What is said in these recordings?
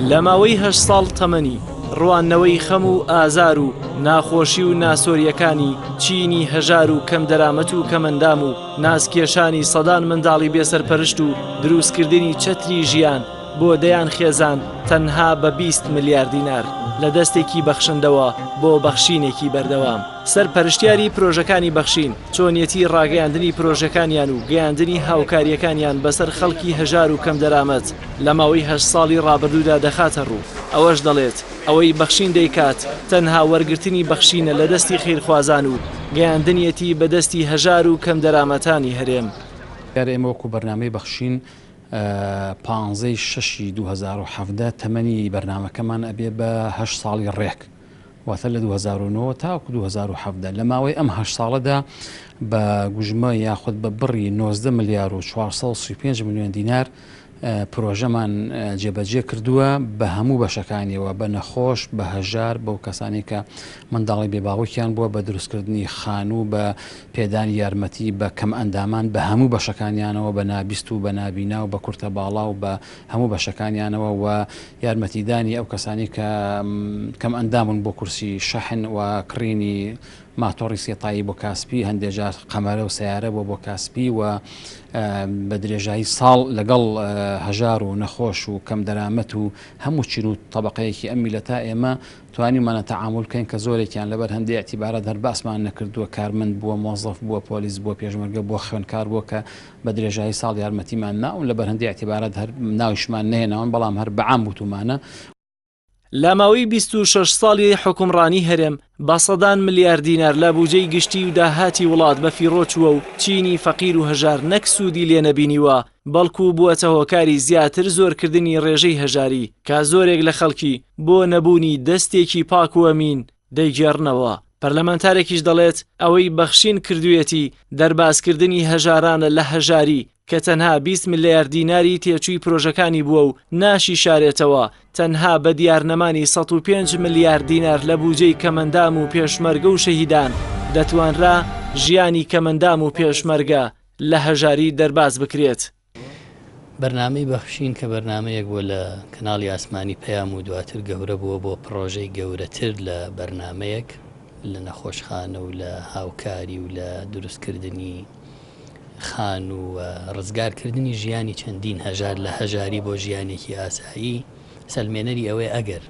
لە ماوەی 8 ساڵ تەمەنی ڕوانەوەی خەم و ئازار و ناخۆشی و ناسۆریەکانی چینی هەژار و کەم دەرامەت و کەمەندام و نازکێشانی سەدان منداڵی بێسەرپەرشت و دروستکردنی چەتری ژیان بۆ دەیان خێزان تەنها بە 20 ملیار دینار لە دەستێکی بەخشندەوە بۆ بەخشینێکی بەردەوام. سەرپەرشتیاری پرۆژەکانی بەخشین چۆنیەتی ڕاگەیاندنی پرۆژەکانیان و گەیاندنی هاوکاریەکانیان بەسەر خەڵکی هەژار و کەم دەرامەت لە ماوەی 8 ساڵی ڕابردوودا دەخاتە ڕوو. ئەوەش دەڵێت ئەوەی بەخشین دەیکات تەنها وەرگرتنی بەخشینە لە دەستی خێرخوازان و گەیاندنیەتی بەدەستی هەژار و کەم دەرامەتانی هەرێم. ئێمە وەکو بەرنامەی بەخشین 15/6/2017 تەمەنی بەرنامەکەمان ئەبێ بە 8 ساڵی ڕێک واتە لە 2009 تاوەکو 2017 لە ماوەی ئەم 8 ساڵەدا بە گوژمە یاخود بە بڕی 19 ملیار و 435 میلیۆن دینار پرۆژەمان جێبەجێ کردووە بە هەموو بەشەکانیەوە بە نەخۆش بە هەژار بەو کەسانی کە منداڵی بێباوەکیان بووە بە دروستکردنی خانوو بە پێدانی یارمەتی بە کەم ئەندامان بە هەموو بەشەکانیانەوە بە نابیست و بە نابینا و بە کورتە باڵا و بە هەموو بەشەکانیانەوە و یارمەتیدانی ئەو کەسانی کە کەم ئەندامون بۆ کورسی شەحن و کڕینی ماتۆڕی سێتایی بۆ کاسپی هەندێک جار قەمەرە و سیارە بۆ کاسپی و بە درێژایی ساڵ لەگەڵ هەژار و نەخۆش و کەم دەرامەت و هەموو چین و تەبقەیەکی ئەم میلەتە ئێمە توانیمانە تەعامل بکەین کە زۆرێکیان لەبەر هەندێک ئەتیبارەت هەر باسمان نەکردووە کارمەند بووە مۆزەف بووە پۆلیس بووە پێشمەرگە بۆ خوێندکار بووە کە بە درێژایی ساڵ یارمەتیمان ناون لەبەر هەندێک ئەتیبارەت هەر ناویشمان نهێناون بەڵام هەر بەعام بوتومانە. لە ماوەی 26 ساڵی حکومڕانی هەرێم بە سەدان ملیار دینار لە بوجەی گشتی و داهاتی وڵات بە فیڕۆچووە و چینی فەقیر و هەژار نەک سوودی لێ نەبینیوە بەڵکو بووەتە هۆکاری زیاتر زۆرکردنی ڕێژەی هەژاری کە زۆرێک لە خەڵکی بۆ نەبوونی دەستێکی پاک و ئەمین دەیگێڕنەوە. پەرلەمانتارێکیش دەڵێت ئەوەی بەخشین کردوویەتی دەرباسکردنی هەژارانە لە هەژاری کە تەنها 20 ملیار دیناری تێچووی پرۆژەکانی بووە و ناشی شارێتەوە تەنها بە دیارنەمانی 105 ملیار دینار لە بوجەی کەمەندام و پێشمەرگە و شەهیدان دەتوانرا ژیانی کەمەندام و پێشمەرگە لە هەژاری دەرباز بکرێت. بەرنامەی بەخشین کە بەرنمەیەک بۆ لە کەناڵی ئاسمانی پەیام و دواتر گەورە بووە بۆ پرۆژەی گەورەتر لە بەرنمەیەک لە نەخۆشخانە و لە هاوکاری و لە دروستکردنی خان و ڕزگارکردنی ژیانی چەندین هەژار لە هەژاری بۆ ژیانێکی ئاسایی سەلمێنەری ئەوەی ئەگەر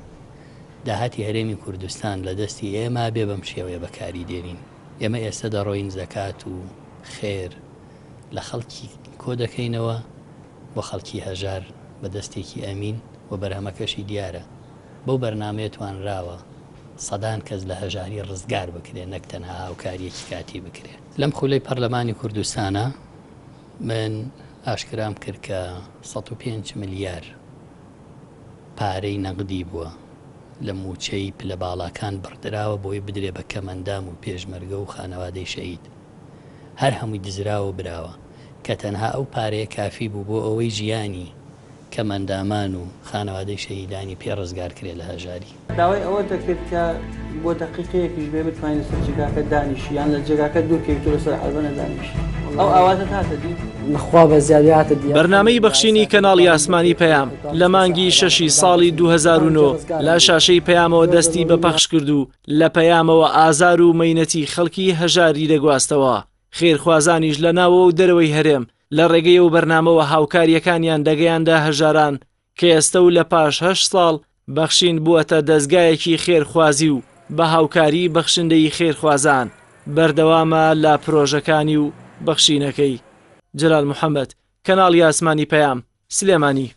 داهاتی هەرێمی کوردستان لە دەستی ئێمە بێ بەم شێوەیە بەکاری دێنین. ئێمە ئێستا دەڕۆین زەکات و خێر لە خەڵکی کۆ دەکەینەوە بۆ خەڵکی هەژار بە دەستێکی ئەمین و بەرهەمەکەشی دیارە بەو بەرنامەیە توانراوە سەدان کەس لە هەژاری ڕزگار بکرێ نەک تەنها هاوکاریەکی کاتی بکرێ. لەم خولەی پەرلەمانی کوردستانە من ئاشکرام کرد کە 105 ملیار پارەی نەقدی بووە لە موچەی پلە باڵاکان بڕدراوە بۆی بدرێ بە کەمەندام و پێشمەرگە و خانەوادەی شەهید هەر هەمووی دزراوە براوە کە تەنها ئەو پارەیە کافی بوو بۆ ئەوەی ژیانی کەمەندامان و خانەوادەی شەهیدانی پێ ڕزگار کرێ لە هەژاری. داوای ئەوە دەکرێت کە بۆ دەقیقەیەکیش بێ بتوانین لەسەر جێگاکە دانیشی یان لە جێگاکە دوورکەویتۆ لەسەر حەڵبە نەدانیشی. ئەو ئاواتە هاتە دی نەخوا بە زیادیاتە دی. بەرنامەی بەخشینی کەناڵی ئاسمانی پەیام لە مانگی 6 ساڵی 2009 لە شاشەی پەیامەوە دەستی بە پەخش کرد و لە پەیامەوە ئازار و مەینەتی خەڵکی هەژاری دەگواستەوە. خێرخوازانیش لە ناوە و دەرەوەی هەرێم لە ڕێگەی و بەرنامەوە هاوکاریەکانیان دەگەیاندا هەژاران کە ئێستا و لە پاش 8 ساڵ بەخشین بووەتە دەستگایەکی خێرخوازی و بە هاوکاری بەخشندەی خێرخوازان بەردەوامە لە پرۆژەکانی و بەخشینەکەی. جەلال محەممەد، کەناڵی ئاسمانی پەیام، سلێمانی.